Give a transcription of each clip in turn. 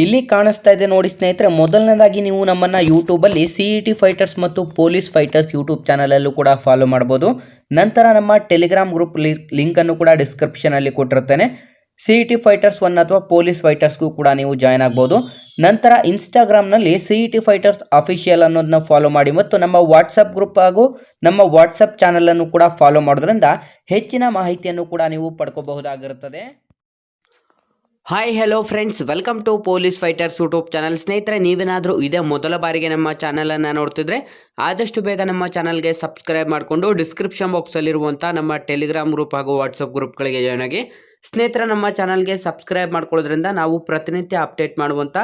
ಇಲ್ಲಿ ಕಾಣಿಸ್ತಾ ಇದೆ ನೋಡಿ ಸ್ನೇಹಿತರೆ, ಮೊದಲನೇದಾಗಿ ನೀವು ನಮ್ಮನ್ನು ಯೂಟ್ಯೂಬಲ್ಲಿ CET ಫೈಟರ್ಸ್ ಮತ್ತು ಪೊಲೀಸ್ ಫೈಟರ್ಸ್ ಯೂಟ್ಯೂಬ್ ಚಾನಲಲ್ಲೂ ಕೂಡ ಫಾಲೋ ಮಾಡ್ಬೋದು. ನಂತರ ನಮ್ಮ ಟೆಲಿಗ್ರಾಮ್ ಗ್ರೂಪ್ ಲಿಂಕನ್ನು ಕೂಡ ಡಿಸ್ಕ್ರಿಪ್ಷನಲ್ಲಿ ಕೊಟ್ಟಿರ್ತೇನೆ. CET ಫೈಟರ್ಸ್ 1 ಅಥವಾ ಪೊಲೀಸ್ ಫೈಟರ್ಸ್ಗೂ ಕೂಡ ನೀವು ಜಾಯ್ನ್ ಆಗ್ಬೋದು. ನಂತರ ಇನ್ಸ್ಟಾಗ್ರಾಮ್ನಲ್ಲಿ CET ಫೈಟರ್ಸ್ ಅಫಿಷಿಯಲ್ ಅನ್ನೋದನ್ನ ಫಾಲೋ ಮಾಡಿ ಮತ್ತು ನಮ್ಮ ವಾಟ್ಸಪ್ ಗ್ರೂಪ್ ಹಾಗೂ ನಮ್ಮ ವಾಟ್ಸಪ್ ಚಾನಲನ್ನು ಕೂಡ ಫಾಲೋ ಮಾಡೋದ್ರಿಂದ ಹೆಚ್ಚಿನ ಮಾಹಿತಿಯನ್ನು ಕೂಡ ನೀವು ಪಡ್ಕೋಬಹುದಾಗಿರುತ್ತದೆ. Hi hello friends, welcome to police fighters YouTube channel. ಸ್ನೇಹಿತರೆ, ನೀವೇನಾದರೂ ಇದೇ ಮೊದಲ ಬಾರಿಗೆ ನಮ್ಮ ಚಾನಲನ್ನು ನೋಡ್ತಿದ್ರೆ ಆದಷ್ಟು ಬೇಗ ನಮ್ಮ ಚಾನಲ್ಗೆ ಸಬ್ಸ್ಕ್ರೈಬ್ ಮಾಡಿಕೊಂಡು ಡಿಸ್ಕ್ರಿಪ್ಷನ್ ಬಾಕ್ಸಲ್ಲಿರುವಂಥ ನಮ್ಮ ಟೆಲಿಗ್ರಾಮ್ ಗ್ರೂಪ್ ಹಾಗೂ ವಾಟ್ಸಪ್ ಗ್ರೂಪ್ಗಳಿಗೆ ಜಾಯ್ನ್ ಆಗಿ. ಸ್ನೇಹಿತರೆ, ನಮ್ಮ ಚಾನಲ್ಗೆ ಸಬ್ಸ್ಕ್ರೈಬ್ ಮಾಡ್ಕೊಳ್ಳೋದ್ರಿಂದ ನಾವು ಪ್ರತಿನಿತ್ಯ ಅಪ್ಡೇಟ್ ಮಾಡುವಂಥ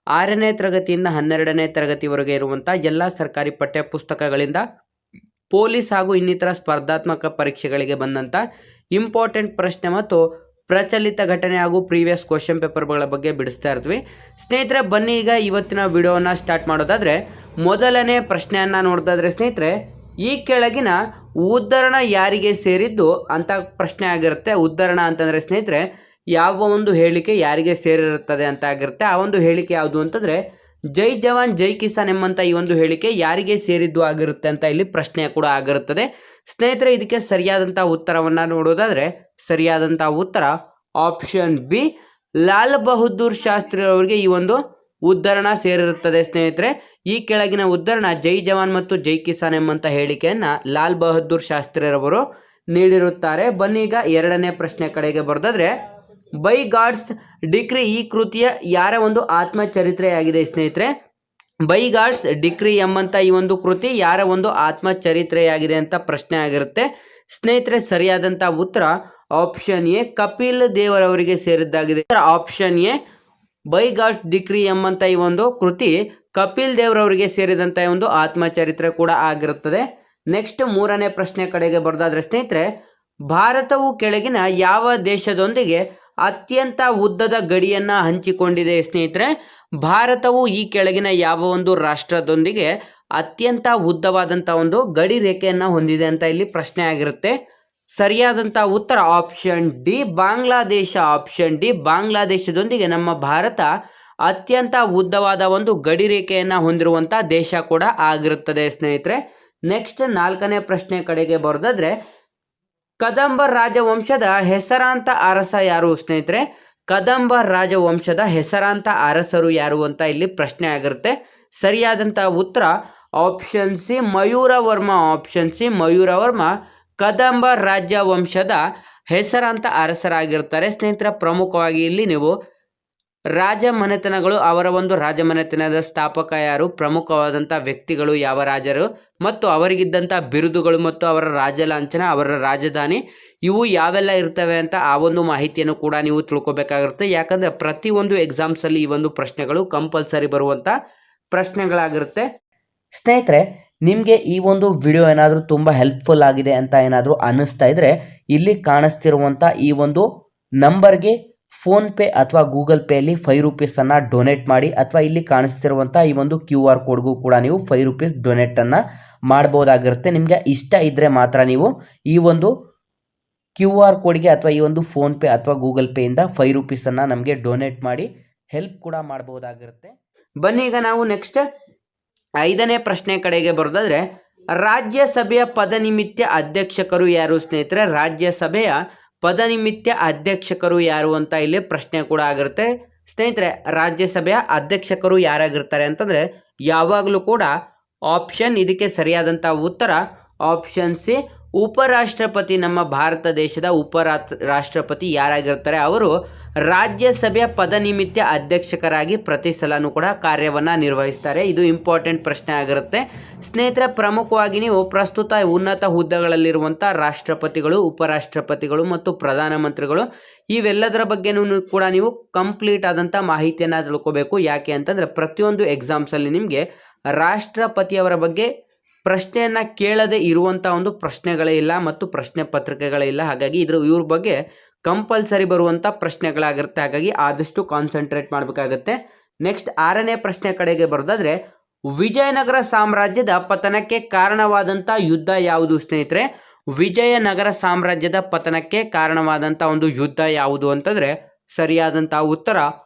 6ನೇ ತರಗತಿಯಿಂದ 12ನೇ ತರಗತಿವರೆಗೆ ಇರುವಂಥ ಎಲ್ಲ ಸರ್ಕಾರಿ ಪಠ್ಯ ಪುಸ್ತಕಗಳಿಂದ ಪೊಲೀಸ್ ಹಾಗೂ ಇನ್ನಿತರ ಸ್ಪರ್ಧಾತ್ಮಕ ಪರೀಕ್ಷೆಗಳಿಗೆ ಬಂದಂಥ ಇಂಪಾರ್ಟೆಂಟ್ ಪ್ರಶ್ನೆ ಮತ್ತು ಪ್ರಚಲಿತ ಘಟನೆ ಹಾಗೂ ಪ್ರೀವಿಯಸ್ ಕ್ವಶನ್ ಪೇಪರ್ಗಳ ಬಗ್ಗೆ ಬಿಡಿಸ್ತಾ ಇರ್ತೀವಿ. ಸ್ನೇಹಿತರೆ, ಬನ್ನಿ ಈಗ ಇವತ್ತಿನ ವಿಡಿಯೋನ ಸ್ಟಾರ್ಟ್ ಮಾಡೋದಾದರೆ ಮೊದಲನೇ ಪ್ರಶ್ನೆಯನ್ನು ನೋಡೋದಾದರೆ ಸ್ನೇಹಿತರೆ, ಈ ಕೆಳಗಿನ ಉದ್ಧರಣ ಯಾರಿಗೆ ಸೇರಿದ್ದು ಅಂತ ಪ್ರಶ್ನೆ ಆಗಿರುತ್ತೆ. ಉದ್ಧರಣ ಅಂತಂದರೆ ಸ್ನೇಹಿತರೆ, ಯಾವ ಒಂದು ಹೇಳಿಕೆ ಯಾರಿಗೆ ಸೇರಿರುತ್ತದೆ ಅಂತ ಆಗಿರುತ್ತೆ. ಆ ಒಂದು ಹೇಳಿಕೆ ಯಾವುದು ಅಂತಂದರೆ ಜೈ ಜವಾನ್ ಜೈ ಕಿಸಾನ್ ಎಂಬಂಥ ಈ ಒಂದು ಹೇಳಿಕೆ ಯಾರಿಗೆ ಸೇರಿದ್ದು ಆಗಿರುತ್ತೆ ಅಂತ ಇಲ್ಲಿ ಪ್ರಶ್ನೆ ಕೂಡ ಆಗಿರುತ್ತದೆ. ಸ್ನೇಹಿತರೆ, ಇದಕ್ಕೆ ಸರಿಯಾದಂಥ ಉತ್ತರವನ್ನು ನೋಡೋದಾದರೆ ಸರಿಯಾದಂಥ ಉತ್ತರ ಆಪ್ಷನ್ ಬಿ, ಲಾಲ್ ಬಹದ್ದೂರ್ ಶಾಸ್ತ್ರಿ ಅವರಿಗೆ ಈ ಒಂದು ಉದ್ಧರಣ ಸೇರಿರುತ್ತದೆ. ಸ್ನೇಹಿತರೆ, ಈ ಕೆಳಗಿನ ಉದ್ಧರಣ ಜೈ ಜವಾನ್ ಮತ್ತು ಜೈ ಕಿಸಾನ್ ಎಂಬಂಥ ಹೇಳಿಕೆಯನ್ನು ಲಾಲ್ ಬಹದ್ದೂರ್ ಶಾಸ್ತ್ರಿರವರು ನೀಡಿರುತ್ತಾರೆ. ಬನ್ನೀಗ ಎರಡನೇ ಪ್ರಶ್ನೆ ಕಡೆಗೆ ಬರೋದಾದ್ರೆ, ಬೈ ಗಾಡ್ಸ್ ಡಿಕ್ರಿ ಈ ಕೃತಿಯ ಯಾರ ಒಂದು ಆತ್ಮಚರಿತ್ರೆಯಾಗಿದೆ. ಸ್ನೇಹಿತರೆ, ಬೈ ಗಾಡ್ಸ್ ಡಿಕ್ರಿ ಎಂಬಂಥ ಈ ಒಂದು ಕೃತಿ ಯಾರ ಒಂದು ಆತ್ಮಚರಿತ್ರೆಯಾಗಿದೆ ಅಂತ ಪ್ರಶ್ನೆ ಆಗಿರುತ್ತೆ. ಸ್ನೇಹಿತರೆ, ಸರಿಯಾದಂಥ ಉತ್ತರ ಆಪ್ಷನ್ ಎ, ಕಪಿಲ್ ದೇವರವರಿಗೆ ಸೇರಿದ್ದಾಗಿದೆ. Option A, by God's decree ಎಂಬಂಥ ಈ ಒಂದು ಕೃತಿ ಕಪಿಲ್ ದೇವರವರಿಗೆ ಸೇರಿದಂಥ ಒಂದು ಆತ್ಮಚರಿತ್ರೆ ಕೂಡ ಆಗಿರುತ್ತದೆ. ನೆಕ್ಸ್ಟ್ ಮೂರನೇ ಪ್ರಶ್ನೆ ಕಡೆಗೆ ಬರೋದಾದ್ರೆ ಸ್ನೇಹಿತರೆ, ಭಾರತವು ಕೆಳಗಿನ ಯಾವ ದೇಶದೊಂದಿಗೆ ಅತ್ಯಂತ ಉದ್ದದ ಗಡಿಯನ್ನು ಹಂಚಿಕೊಂಡಿದೆ. ಸ್ನೇಹಿತರೆ, ಭಾರತವು ಈ ಕೆಳಗಿನ ಯಾವ ಒಂದು ರಾಷ್ಟ್ರದೊಂದಿಗೆ ಅತ್ಯಂತ ಉದ್ದವಾದಂಥ ಒಂದು ಗಡಿ ರೇಖೆಯನ್ನು ಹೊಂದಿದೆ ಅಂತ ಇಲ್ಲಿ ಪ್ರಶ್ನೆ ಆಗಿರುತ್ತೆ. ಸರಿಯಾದಂಥ ಉತ್ತರ option D, Bangladesh. Option D, ಬಾಂಗ್ಲಾದೇಶದೊಂದಿಗೆ ನಮ್ಮ ಭಾರತ ಅತ್ಯಂತ ಉದ್ದವಾದ ಒಂದು ಗಡಿ ರೇಖೆಯನ್ನು ಹೊಂದಿರುವಂಥ ದೇಶ ಕೂಡ ಆಗಿರುತ್ತದೆ. ಸ್ನೇಹಿತರೆ, ನೆಕ್ಸ್ಟ್ ನಾಲ್ಕನೇ ಪ್ರಶ್ನೆ ಕಡೆಗೆ ಬರೋದಾದ್ರೆ, ಕದಂಬ ರಾಜವಂಶದ ಹೆಸರಾಂತ ಅರಸ ಯಾರು. ಸ್ನೇಹಿತರೆ, ಕದಂಬ ರಾಜವಂಶದ ಹೆಸರಾಂತ ಅರಸರು ಯಾರು ಅಂತ ಇಲ್ಲಿ ಪ್ರಶ್ನೆ ಆಗಿರುತ್ತೆ. ಸರಿಯಾದಂಥ ಉತ್ತರ option C, Mayuravarma. Option C, Mayuravarma Kadamba ರಾಜವಂಶದ ಹೆಸರಾಂತ ಅರಸರಾಗಿರ್ತಾರೆ. ಸ್ನೇಹಿತರೆ, ಪ್ರಮುಖವಾಗಿ ಇಲ್ಲಿ ನೀವು ರಾಜಮನೆತನಗಳು, ಅವರ ಒಂದು ರಾಜಮನೆತನದ ಸ್ಥಾಪಕ ಯಾರು, ಪ್ರಮುಖವಾದಂಥ ವ್ಯಕ್ತಿಗಳು ಯಾವ ರಾಜರು ಮತ್ತು ಅವರಿಗಿದ್ದಂಥ ಬಿರುದುಗಳು ಮತ್ತು ಅವರ ರಾಜಲಾಂಛನ, ಅವರ ರಾಜಧಾನಿ, ಇವು ಯಾವೆಲ್ಲ ಇರ್ತವೆ ಅಂತ ಆ ಒಂದು ಮಾಹಿತಿಯನ್ನು ಕೂಡ ನೀವು ತಿಳ್ಕೊಬೇಕಾಗಿರುತ್ತೆ. ಯಾಕಂದರೆ ಪ್ರತಿಯೊಂದು ಎಕ್ಸಾಮ್ಸಲ್ಲಿ ಈ ಒಂದು ಪ್ರಶ್ನೆಗಳು ಕಂಪಲ್ಸರಿ ಬರುವಂಥ ಪ್ರಶ್ನೆಗಳಾಗಿರುತ್ತೆ. ಸ್ನೇಹಿತರೆ, ನಿಮಗೆ ಈ ಒಂದು ವಿಡಿಯೋ ಏನಾದರೂ ತುಂಬ ಹೆಲ್ಪ್ಫುಲ್ ಆಗಿದೆ ಅಂತ ಏನಾದರೂ ಅನ್ನಿಸ್ತಾ ಇದ್ದರೆ ಇಲ್ಲಿ ಕಾಣಿಸ್ತಿರುವಂಥ ಈ ಒಂದು ನಂಬರ್ಗೆ ಫೋನ್ಪೇ ಅಥವಾ ಗೂಗಲ್ ಪೇಯಲ್ಲಿ 5 ರೂಪೀಸನ್ನು ಡೊನೇಟ್ ಮಾಡಿ, ಅಥವಾ ಇಲ್ಲಿ ಕಾಣಿಸ್ತಿರುವಂಥ ಈ ಒಂದು QR ಕೋಡ್ಗೂ ಕೂಡ ನೀವು 5 ರೂಪೀಸ್ ಡೊನೇಟನ್ನು ಮಾಡ್ಬೋದಾಗಿರುತ್ತೆ. ನಿಮಗೆ ಇಷ್ಟ ಇದ್ದರೆ ಮಾತ್ರ ನೀವು ಈ ಒಂದು QR ಕೋಡ್ಗೆ ಅಥವಾ ಈ ಒಂದು ಫೋನ್ಪೇ ಅಥವಾ ಗೂಗಲ್ ಪೇಯಿಂದ 5 ರೂಪೀಸನ್ನು ನಮಗೆ ಡೊನೇಟ್ ಮಾಡಿ ಹೆಲ್ಪ್ ಕೂಡ ಮಾಡ್ಬೋದಾಗಿರುತ್ತೆ. ಬನ್ನಿ ಈಗ ನಾವು ನೆಕ್ಸ್ಟ್ 5ನೇ ಪ್ರಶ್ನೆ ಕಡೆಗೆ ಬರೋದಾದ್ರೆ, ರಾಜ್ಯಸಭೆಯ ಪದನಿಮಿತ್ಯ ಅಧ್ಯಕ್ಷಕರು ಯಾರು. ಸ್ನೇಹಿತರೆ, ರಾಜ್ಯಸಭೆಯ ಪದನಿಮಿತ್ಯ ಅಧ್ಯಕ್ಷಕರು ಯಾರು ಅಂತ ಇಲ್ಲಿ ಪ್ರಶ್ನೆ ಕೂಡ ಆಗಿರುತ್ತೆ. ಸ್ನೇಹಿತರೆ, ರಾಜ್ಯಸಭೆಯ ಅಧ್ಯಕ್ಷಕರು ಯಾರಾಗಿರ್ತಾರೆ ಅಂತಂದರೆ ಯಾವಾಗಲೂ ಕೂಡ ಆಪ್ಷನ್, ಇದಕ್ಕೆ ಸರಿಯಾದಂಥ ಉತ್ತರ ಆಪ್ಷನ್ ಸಿ, ಉಪರಾಷ್ಟ್ರಪತಿ. ನಮ್ಮ ಭಾರತ ದೇಶದ ರಾಷ್ಟ್ರಪತಿ ಯಾರಾಗಿರ್ತಾರೆ ಅವರು ರಾಜ್ಯಸಭೆಯ ಪದನಿಮಿತ್ಯ ಅಧ್ಯಕ್ಷಕರಾಗಿ ಪ್ರತಿ ಸಲನೂ ಕೂಡ ಕಾರ್ಯವನ್ನು ನಿರ್ವಹಿಸ್ತಾರೆ. ಇದು ಇಂಪಾರ್ಟೆಂಟ್ ಪ್ರಶ್ನೆ ಆಗಿರುತ್ತೆ. ಸ್ನೇಹಿತರೆ, ಪ್ರಮುಖವಾಗಿ ನೀವು ಪ್ರಸ್ತುತ ಉನ್ನತ ಹುದ್ದೆಗಳಲ್ಲಿರುವಂಥ ರಾಷ್ಟ್ರಪತಿಗಳು, ಉಪರಾಷ್ಟ್ರಪತಿಗಳು ಮತ್ತು ಪ್ರಧಾನಮಂತ್ರಿಗಳು ಇವೆಲ್ಲದರ ಬಗ್ಗೆನೂ ಕೂಡ ನೀವು ಕಂಪ್ಲೀಟ್ ಆದಂಥ ಮಾಹಿತಿಯನ್ನು ತಿಳ್ಕೋಬೇಕು. ಯಾಕೆ ಅಂತಂದರೆ ಪ್ರತಿಯೊಂದು ಎಕ್ಸಾಮ್ಸಲ್ಲಿ ನಿಮಗೆ ರಾಷ್ಟ್ರಪತಿಯವರ ಬಗ್ಗೆ ಪ್ರಶ್ನೆಯನ್ನು ಕೇಳದೆ ಇರುವಂಥ ಒಂದು ಪ್ರಶ್ನೆಗಳೇ ಇಲ್ಲ ಮತ್ತು ಪ್ರಶ್ನೆ ಪತ್ರಿಕೆಗಳೇ ಇಲ್ಲ. ಹಾಗಾಗಿ ಇವ್ರ ಬಗ್ಗೆ ಕಂಪಲ್ಸರಿ ಬರುವಂಥ ಪ್ರಶ್ನೆಗಳಾಗಿರುತ್ತೆ. ಹಾಗಾಗಿ ಆದಷ್ಟು ಕಾನ್ಸಂಟ್ರೇಟ್ ಮಾಡಬೇಕಾಗತ್ತೆ. ನೆಕ್ಸ್ಟ್ 6ನೇ ಪ್ರಶ್ನೆ ಕಡೆಗೆ ಬರೋದಾದ್ರೆ, ವಿಜಯನಗರ ಸಾಮ್ರಾಜ್ಯದ ಪತನಕ್ಕೆ ಕಾರಣವಾದಂಥ ಯುದ್ಧ ಯಾವುದು. ಸ್ನೇಹಿತರೆ, ವಿಜಯನಗರ ಸಾಮ್ರಾಜ್ಯದ ಪತನಕ್ಕೆ ಕಾರಣವಾದಂಥ ಒಂದು ಯುದ್ಧ ಯಾವುದು ಅಂತಂದರೆ ಸರಿಯಾದಂಥ ಉತ್ತರ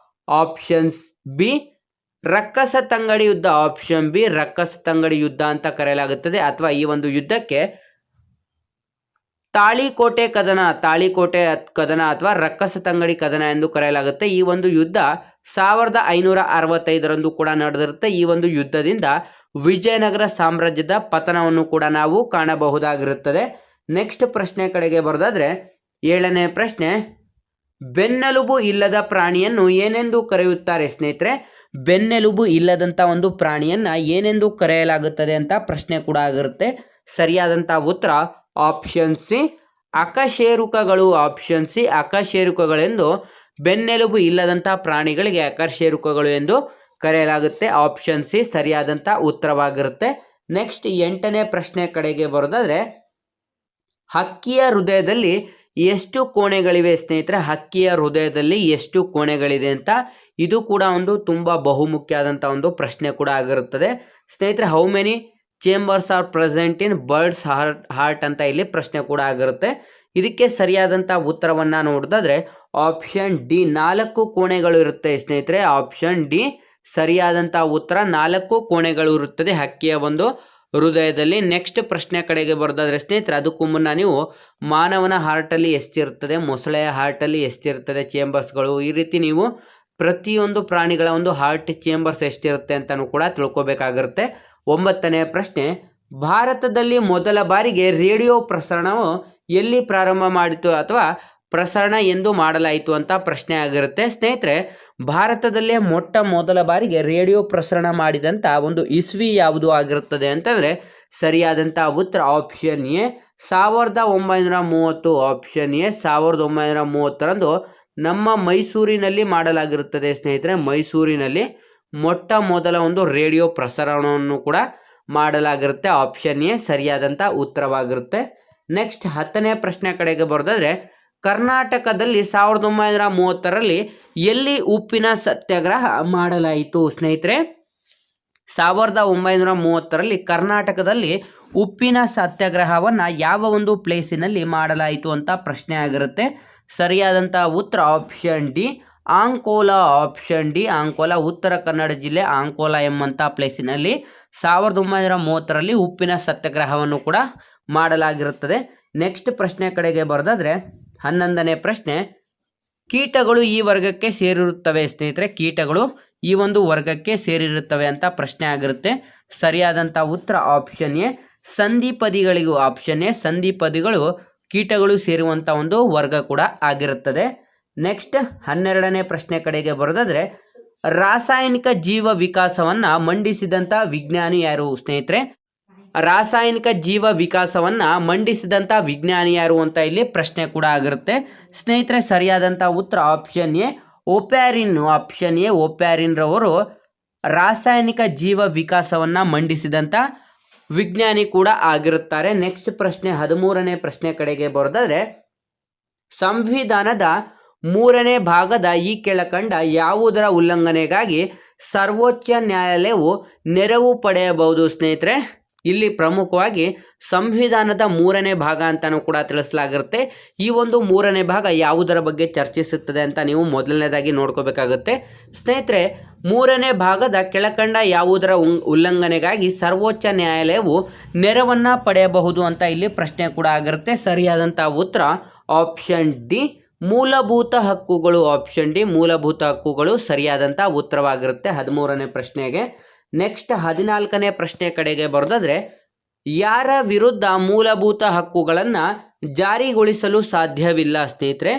ಆಪ್ಷನ್ಸ್ ಬಿ ರಕ್ಕಸ ತಂಗಡಿ ಯುದ್ಧ. ಆಪ್ಷನ್ ಬಿ ರಕ್ಕಸ ತಂಗಡಿ ಯುದ್ಧ ಅಂತ ಕರೆಯಲಾಗುತ್ತದೆ, ಅಥವಾ ಈ ಒಂದು ಯುದ್ಧಕ್ಕೆ ತಾಳಿಕೋಟೆ ಕದನ ಅಥವಾ ರಕ್ಕಸ ತಂಗಡಿ ಕದನ ಎಂದು ಕರೆಯಲಾಗುತ್ತೆ. ಈ ಒಂದು ಯುದ್ಧ 1565 ಕೂಡ ನಡೆದಿರುತ್ತೆ. ಈ ಒಂದು ಯುದ್ಧದಿಂದ ವಿಜಯನಗರ ಸಾಮ್ರಾಜ್ಯದ ಪತನವನ್ನು ಕೂಡ ನಾವು ಕಾಣಬಹುದಾಗಿರುತ್ತದೆ. ನೆಕ್ಸ್ಟ್ ಪ್ರಶ್ನೆ ಕಡೆಗೆ ಬರೋದಾದ್ರೆ 7ನೇ ಪ್ರಶ್ನೆ, ಬೆನ್ನೆಲುಬು ಇಲ್ಲದ ಪ್ರಾಣಿಯನ್ನು ಏನೆಂದು ಕರೆಯುತ್ತಾರೆ ಸ್ನೇಹಿತರೆ? ಬೆನ್ನೆಲುಬು ಇಲ್ಲದಂತ ಒಂದು ಪ್ರಾಣಿಯನ್ನ ಏನೆಂದು ಕರೆಯಲಾಗುತ್ತದೆ ಅಂತ ಪ್ರಶ್ನೆ ಕೂಡ ಆಗಿರುತ್ತೆ. ಸರಿಯಾದಂತ ಉತ್ತರ ಆಪ್ಷನ್ ಸಿ ಅಕಶೇರುಕಗಳು. ಆಪ್ಷನ್ ಸಿ ಅಕಶೇರುಕಗಳೆಂದು ಬೆನ್ನೆಲುಬು ಇಲ್ಲದಂತ ಪ್ರಾಣಿಗಳಿಗೆ ಅಕಶೇರುಕಗಳು ಎಂದು ಕರೆಯಲಾಗುತ್ತೆ. ಆಪ್ಷನ್ ಸಿ ಸರಿಯಾದಂತ ಉತ್ತರವಾಗಿರುತ್ತೆ. ನೆಕ್ಸ್ಟ್ 8ನೇ ಪ್ರಶ್ನೆ ಕಡೆಗೆ ಬರೋದಾದ್ರೆ, ಹಕ್ಕಿಯ ಹೃದಯದಲ್ಲಿ ಎಷ್ಟು ಕೋಣೆಗಳಿವೆ ಸ್ನೇಹಿತರೆ? ಹಕ್ಕಿಯ ಹೃದಯದಲ್ಲಿ ಎಷ್ಟು ಕೋಣೆಗಳಿದೆ ಅಂತ ಇದು ಕೂಡ ಒಂದು ತುಂಬಾ ಬಹುಮುಖ್ಯ ಆದಂತ ಒಂದು ಪ್ರಶ್ನೆ ಕೂಡ ಆಗಿರುತ್ತದೆ ಸ್ನೇಹಿತರೆ. How many chambers are present in birds heart ಅಂತ ಇಲ್ಲಿ ಪ್ರಶ್ನೆ ಕೂಡ ಆಗಿರುತ್ತೆ. ಇದಕ್ಕೆ ಸರಿಯಾದಂತ ಉತ್ತರವನ್ನ ನೋಡೋದಾದ್ರೆ ಆಪ್ಷನ್ ಡಿ 4 ಕೋಣೆಗಳು ಇರುತ್ತೆ ಸ್ನೇಹಿತರೆ. ಆಪ್ಷನ್ ಡಿ ಸರಿಯಾದಂತ ಉತ್ತರ, 4 ಕೋಣೆಗಳು ಇರುತ್ತದೆ ಹಕ್ಕಿಯ ಒಂದು ಹೃದಯದಲ್ಲಿ. ನೆಕ್ಸ್ಟ್ ಪ್ರಶ್ನೆ ಕಡೆಗೆ ಬರೋದಾದ್ರೆ ಸ್ನೇಹಿತರೆ, ಅದಕ್ಕೂ ಮುನ್ನ ನೀವು ಮಾನವನ ಹಾರ್ಟಲ್ಲಿ ಎಷ್ಟಿರ್ತದೆ, ಮೊಸಳೆಯ ಹಾರ್ಟಲ್ಲಿ ಎಷ್ಟಿರ್ತದೆ ಚೇಂಬರ್ಸ್ಗಳು, ಈ ರೀತಿ ನೀವು ಪ್ರತಿಯೊಂದು ಪ್ರಾಣಿಗಳ ಒಂದು ಹಾರ್ಟ್ ಚೇಂಬರ್ಸ್ ಎಷ್ಟಿರುತ್ತೆ ಅಂತಾನು ಕೂಡ ತಿಳ್ಕೊಬೇಕಾಗಿರುತ್ತೆ. 9ನೇ ಪ್ರಶ್ನೆ, ಭಾರತದಲ್ಲಿ ಮೊದಲ ಬಾರಿಗೆ ರೇಡಿಯೋ ಪ್ರಸರಣವು ಎಲ್ಲಿ ಪ್ರಾರಂಭ ಮಾಡಿತು ಅಥವಾ ಪ್ರಸರಣ ಎಂದು ಮಾಡಲಾಯಿತು ಅಂತ ಪ್ರಶ್ನೆ ಆಗಿರುತ್ತೆ ಸ್ನೇಹಿತರೆ. ಭಾರತದಲ್ಲೇ ಮೊಟ್ಟ ಮೊದಲ ಬಾರಿಗೆ ರೇಡಿಯೋ ಪ್ರಸರಣ ಮಾಡಿದಂಥ ಒಂದು ಇಸ್ವಿ ಯಾವುದು ಆಗಿರುತ್ತದೆ ಅಂತಂದರೆ ಸರಿಯಾದಂಥ ಉತ್ತರ ಆಪ್ಷನ್ ಎ 1930. ಆಪ್ಷನ್ ಎ 1930ರಂದು ನಮ್ಮ ಮೈಸೂರಿನಲ್ಲಿ ಮಾಡಲಾಗಿರುತ್ತದೆ ಸ್ನೇಹಿತರೆ. ಮೈಸೂರಿನಲ್ಲಿ ಮೊಟ್ಟ ಮೊದಲ ಒಂದು ರೇಡಿಯೋ ಪ್ರಸಾರಣವನ್ನು ಕೂಡ ಮಾಡಲಾಗಿರುತ್ತೆ. ಆಪ್ಷನ್ ಎ ಸರಿಯಾದಂಥ ಉತ್ತರವಾಗಿರುತ್ತೆ. ನೆಕ್ಸ್ಟ್ 10ನೇ ಪ್ರಶ್ನೆ ಕಡೆಗೆ ಬರೋದಾದ್ರೆ, ಕರ್ನಾಟಕದಲ್ಲಿ 1930ರಲ್ಲಿ ಎಲ್ಲಿ ಉಪ್ಪಿನ ಸತ್ಯಾಗ್ರಹ ಮಾಡಲಾಯಿತು ಸ್ನೇಹಿತರೆ? 1930ರಲ್ಲಿ ಕರ್ನಾಟಕದಲ್ಲಿ ಉಪ್ಪಿನ ಸತ್ಯಾಗ್ರಹವನ್ನು ಯಾವ ಒಂದು ಪ್ಲೇಸಿನಲ್ಲಿ ಮಾಡಲಾಯಿತು ಅಂತ ಪ್ರಶ್ನೆ ಆಗಿರುತ್ತೆ. ಸರಿಯಾದಂಥ ಉತ್ತರ option D ಆಂಕೋಲಾ. Option D ಆಂಕೋಲಾ, Uttara Kannada ಜಿಲ್ಲೆ ಆಂಕೋಲಾ ಎಂಬಂಥ ಪ್ಲೇಸಿನಲ್ಲಿ 1930ರಲ್ಲಿ ಉಪ್ಪಿನ ಸತ್ಯಾಗ್ರಹವನ್ನು ಕೂಡ ಮಾಡಲಾಗಿರುತ್ತದೆ. ನೆಕ್ಸ್ಟ್ ಪ್ರಶ್ನೆ ಕಡೆಗೆ ಬರೋದಾದ್ರೆ 11ನೇ ಪ್ರಶ್ನೆ, ಕೀಟಗಳು ಈ ವರ್ಗಕ್ಕೆ ಸೇರಿರುತ್ತವೆ ಸ್ನೇಹಿತರೆ. ಕೀಟಗಳು ಈ ಒಂದು ವರ್ಗಕ್ಕೆ ಸೇರಿರುತ್ತವೆ ಅಂತ ಪ್ರಶ್ನೆ ಆಗಿರುತ್ತೆ. ಸರಿಯಾದಂಥ ಉತ್ತರ ಆಪ್ಷನ್ ಎ ಸಂಧಿಪದಿಗಳಿಗೂ. ಆಪ್ಷನ್ ಎ ಸಂಧಿಪದಿಗಳು ಕೀಟಗಳು ಸೇರುವಂಥ ಒಂದು ವರ್ಗ ಕೂಡ ಆಗಿರುತ್ತದೆ. ನೆಕ್ಸ್ಟ್ 12ನೇ ಪ್ರಶ್ನೆ ಕಡೆಗೆ ಬರೋದಾದ್ರೆ, ರಾಸಾಯನಿಕ ಜೀವ ವಿಕಾಸವನ್ನ ಮಂಡಿಸಿದಂಥ ವಿಜ್ಞಾನಿ ಯಾರು ಸ್ನೇಹಿತರೆ? ರಾಸಾಯನಿಕ ಜೀವ ವಿಕಾಸವನ್ನ ಮಂಡಿಸಿದಂಥ ವಿಜ್ಞಾನಿ ಯಾರು ಅಂತ ಇಲ್ಲಿ ಪ್ರಶ್ನೆ ಕೂಡ ಆಗಿರುತ್ತೆ ಸ್ನೇಹಿತರೆ. ಸರಿಯಾದಂಥ ಉತ್ತರ ಆಪ್ಷನ್ ಎ ಓಪ್ಯಾರಿನ್. ಆಪ್ಷನ್ ಎ ಓಪ್ಯಾರಿನ್ ರವರು ರಾಸಾಯನಿಕ ಜೀವ ವಿಕಾಸವನ್ನ ಮಂಡಿಸಿದಂಥ ವಿಜ್ಞಾನಿ ಕೂಡ ಆಗಿರುತ್ತಾರೆ. ನೆಕ್ಸ್ಟ್ ಪ್ರಶ್ನೆ 13ನೇ ಪ್ರಶ್ನೆ ಕಡೆಗೆ ಬರೋದಾದ್ರೆ, ಸಂವಿಧಾನದ 3ನೇ ಭಾಗದ ಈ ಕೆಳಕಂಡ ಯಾವುದರ ಉಲ್ಲಂಘನೆಗಾಗಿ ಸರ್ವೋಚ್ಚ ನ್ಯಾಯಾಲಯವು ನೆರವು ಪಡೆಯಬಹುದು ಸ್ನೇಹಿತರೆ? ಇಲ್ಲಿ ಪ್ರಮುಖವಾಗಿ ಸಂವಿಧಾನದ 3ನೇ ಭಾಗ ಅಂತಾನೂ ಕೂಡ ತಿಳಿಸಲಾಗಿರುತ್ತೆ. ಈ ಒಂದು 3ನೇ ಭಾಗ ಯಾವುದರ ಬಗ್ಗೆ ಚರ್ಚಿಸುತ್ತದೆ ಅಂತ ನೀವು ಮೊದಲನೇದಾಗಿ ನೋಡ್ಕೋಬೇಕಾಗುತ್ತೆ ಸ್ನೇಹಿತರೆ. 3ನೇ ಭಾಗದ ಕೆಳಕಂಡ ಯಾವುದರ ಉಲ್ಲಂಘನೆಗಾಗಿ ಸರ್ವೋಚ್ಚ ನ್ಯಾಯಾಲಯವು ನೆರವನ್ನ ಪಡೆಯಬಹುದು ಅಂತ ಇಲ್ಲಿ ಪ್ರಶ್ನೆ ಕೂಡ ಆಗಿರುತ್ತೆ. ಸರಿಯಾದಂಥ ಉತ್ತರ ಆಪ್ಷನ್ ಡಿ ಮೂಲಭೂತ ಹಕ್ಕುಗಳು. ಆಪ್ಷನ್ ಡಿ ಮೂಲಭೂತ ಹಕ್ಕುಗಳು ಸರಿಯಾದಂಥ ಉತ್ತರವಾಗಿರುತ್ತೆ 13ನೇ ಪ್ರಶ್ನೆಗೆ. ನೆಕ್ಸ್ಟ್ 14ನೇ ಪ್ರಶ್ನೆ ಕಡೆಗೆ ಬರೋದಾದ್ರೆ, ಯಾರ ವಿರುದ್ಧ ಮೂಲಭೂತ ಹಕ್ಕುಗಳನ್ನು ಜಾರಿಗೊಳಿಸಲು ಸಾಧ್ಯವಿಲ್ಲ ಸ್ನೇಹಿತರೆ?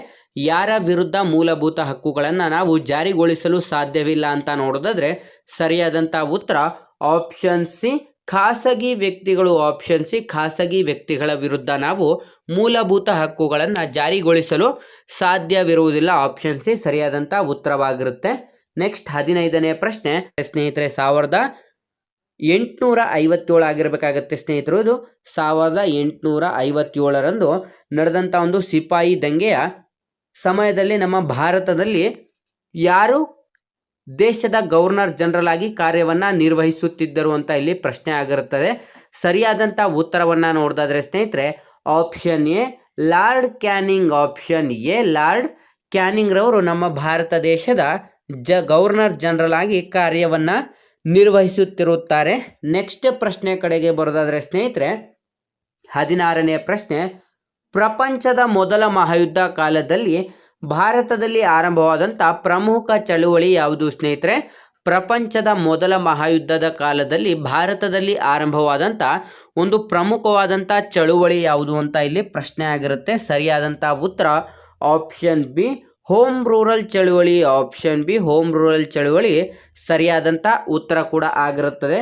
ಯಾರ ವಿರುದ್ಧ ಮೂಲಭೂತ ಹಕ್ಕುಗಳನ್ನು ನಾವು ಜಾರಿಗೊಳಿಸಲು ಸಾಧ್ಯವಿಲ್ಲ ಅಂತ ನೋಡೋದಾದ್ರೆ ಸರಿಯಾದಂಥ ಉತ್ತರ ಆಪ್ಷನ್ ಸಿ ಖಾಸಗಿ ವ್ಯಕ್ತಿಗಳು. ಆಪ್ಷನ್ ಸಿ ಖಾಸಗಿ ವ್ಯಕ್ತಿಗಳ ವಿರುದ್ಧ ನಾವು ಮೂಲಭೂತ ಹಕ್ಕುಗಳನ್ನು ಜಾರಿಗೊಳಿಸಲು ಸಾಧ್ಯವಿರುವುದಿಲ್ಲ. ಆಪ್ಷನ್ ಸಿ ಸರಿಯಾದಂಥ ಉತ್ತರವಾಗಿರುತ್ತೆ. ನೆಕ್ಸ್ಟ್ 15ನೇ ಪ್ರಶ್ನೆ ಸ್ನೇಹಿತರೆ, 1857 ಆಗಿರಬೇಕಾಗತ್ತೆ ಸ್ನೇಹಿತರು. ಇದು 1857ರಂದು ನಡೆದಂಥ ಒಂದು ಸಿಪಾಯಿ ದಂಗೆಯ ಸಮಯದಲ್ಲಿ ನಮ್ಮ ಭಾರತದಲ್ಲಿ ಯಾರು ದೇಶದ ಗವರ್ನರ್ ಜನರಲ್ ಆಗಿ ಕಾರ್ಯವನ್ನು ನಿರ್ವಹಿಸುತ್ತಿದ್ದರು ಅಂತ ಇಲ್ಲಿ ಪ್ರಶ್ನೆ ಆಗಿರುತ್ತದೆ. ಸರಿಯಾದಂಥ ಉತ್ತರವನ್ನು ನೋಡೋದಾದ್ರೆ ಸ್ನೇಹಿತರೆ option A lord canning. Option A lord canning ರವರು ನಮ್ಮ ಭಾರತ ದೇಶದ ಗವರ್ನರ್ ಜನರಲ್ ಆಗಿ ಕಾರ್ಯವನ್ನು ನಿರ್ವಹಿಸುತ್ತಿರುತ್ತಾರೆ. ನೆಕ್ಸ್ಟ್ ಪ್ರಶ್ನೆ ಕಡೆಗೆ ಬರೋದಾದರೆ ಸ್ನೇಹಿತರೆ 16ನೇ ಪ್ರಶ್ನೆ, ಪ್ರಪಂಚದ ಮೊದಲ ಮಹಾಯುದ್ಧ ಕಾಲದಲ್ಲಿ ಭಾರತದಲ್ಲಿ ಆರಂಭವಾದಂಥ ಪ್ರಮುಖ ಚಳುವಳಿ ಯಾವುದು ಸ್ನೇಹಿತರೆ? ಪ್ರಪಂಚದ ಮೊದಲ ಮಹಾಯುದ್ಧದ ಕಾಲದಲ್ಲಿ ಭಾರತದಲ್ಲಿ ಆರಂಭವಾದಂಥ ಒಂದು ಪ್ರಮುಖವಾದಂಥ ಚಳುವಳಿ ಯಾವುದು ಅಂತ ಇಲ್ಲಿ ಪ್ರಶ್ನೆ ಆಗಿರುತ್ತೆ. ಸರಿಯಾದಂಥ ಉತ್ತರ ಆಪ್ಷನ್ ಬಿ ಹೋಮ್ ರೂರಲ್ ಚಳುವಳಿ. ಆಪ್ಷನ್ ಬಿ ಹೋಮ್ ರೂರಲ್ ಚಳುವಳಿ ಸರಿಯಾದಂಥ ಉತ್ತರ ಕೂಡ ಆಗಿರುತ್ತದೆ.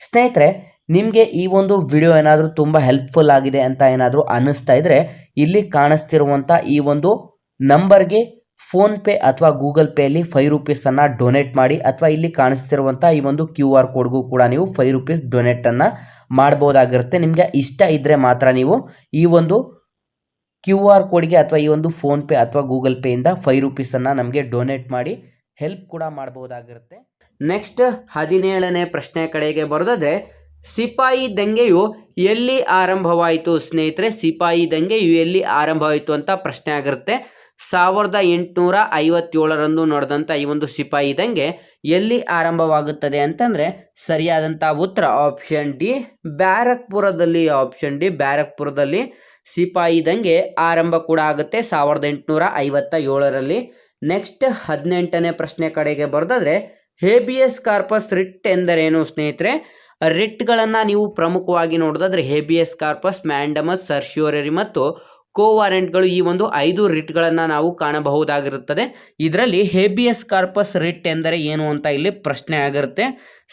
ಸ್ನೇಹಿತರೆ, ನಿಮಗೆ ಈ ಒಂದು ವಿಡಿಯೋ ಏನಾದರೂ ತುಂಬ ಹೆಲ್ಪ್ಫುಲ್ ಆಗಿದೆ ಅಂತ ಏನಾದರೂ ಅನ್ನಿಸ್ತಾ ಇದ್ದರೆ ಇಲ್ಲಿ ಕಾಣಿಸ್ತಿರುವಂಥ ಈ ಒಂದು ನಂಬರ್ಗೆ ಫೋನ್ಪೇ ಅಥವಾ ಗೂಗಲ್ ಪೇಯಲ್ಲಿ 5 ರೂಪೀಸನ್ನು ಡೊನೇಟ್ ಮಾಡಿ, ಅಥವಾ ಇಲ್ಲಿ ಕಾಣಿಸ್ತಿರುವಂಥ ಈ ಒಂದು QR ಕೋಡ್ಗೂ ಕೂಡ ನೀವು 5 ರೂಪೀಸ್ ಡೊನೇಟನ್ನು ಮಾಡ್ಬೋದಾಗಿರುತ್ತೆ. ನಿಮಗೆ ಇಷ್ಟ ಇದ್ದರೆ ಮಾತ್ರ ನೀವು ಈ ಒಂದು QR ಕೋಡ್ಗೆ ಅಥವಾ ಈ ಒಂದು ಫೋನ್ಪೇ ಅಥವಾ ಗೂಗಲ್ ಪೇಯಿಂದ 5 ರೂಪೀಸನ್ನು ನಮಗೆ ಡೊನೇಟ್ ಮಾಡಿ ಹೆಲ್ಪ್ ಕೂಡ ಮಾಡ್ಬೋದಾಗಿರುತ್ತೆ. ನೆಕ್ಸ್ಟ್ 17ನೇ ಪ್ರಶ್ನೆ ಕಡೆಗೆ ಬರೋದಾದರೆ ಸಿಪಾಯಿ ದಂಗೆಯು ಎಲ್ಲಿ ಆರಂಭವಾಯಿತು ಸ್ನೇಹಿತರೆ? ಸಿಪಾಯಿ ದಂಗೆಯು ಎಲ್ಲಿ ಆರಂಭವಾಯಿತು ಅಂತ ಪ್ರಶ್ನೆ ಆಗಿರುತ್ತೆ. 1857ರಂದು ನಡೆದಂಥ ಈ ಒಂದು ಸಿಪಾಯಿ ದಂಗೆ ಎಲ್ಲಿ ಆರಂಭವಾಗುತ್ತದೆ ಅಂತಂದರೆ ಸರಿಯಾದಂಥ ಉತ್ತರ ಆಪ್ಷನ್ ಡಿ ಬ್ಯಾರಕ್ಪುರದಲ್ಲಿ. ಆಪ್ಷನ್ ಡಿ ಬ್ಯಾರಕ್ಪುರದಲ್ಲಿ ಸಿಪಾಯಿ ದಂಗೆ ಆರಂಭ ಕೂಡ ಆಗುತ್ತೆ 1857ರಲ್ಲಿ. ನೆಕ್ಸ್ಟ್ 18ನೇ ಪ್ರಶ್ನೆ ಕಡೆಗೆ ಬರೋದಾದರೆ ಹೇಬಿಯಸ್ ಕಾರ್ಪಸ್ ರಿಟ್ ಎಂದರೇನು ಸ್ನೇಹಿತರೆ? ರಿಟ್ಗಳನ್ನು ನೀವು ಪ್ರಮುಖವಾಗಿ ನೋಡೋದಾದರೆ ಹೇಬಿಯಸ್ ಕಾರ್ಪಸ್, ಮ್ಯಾಂಡಮಸ್, ಸರ್ಶ್ಯೂರರಿ ಮತ್ತು ಕೋವಾರೆಂಟ್ಗಳು ಈ ಒಂದು 5 ರಿಟ್ಗಳನ್ನು ನಾವು ಕಾಣಬಹುದಾಗಿರುತ್ತದೆ. ಇದರಲ್ಲಿ ಹೇಬಿಯಸ್ ಕಾರ್ಪಸ್ ರಿಟ್ ಎಂದರೆ ಏನು ಅಂತ ಇಲ್ಲಿ ಪ್ರಶ್ನೆ ಆಗಿರುತ್ತೆ.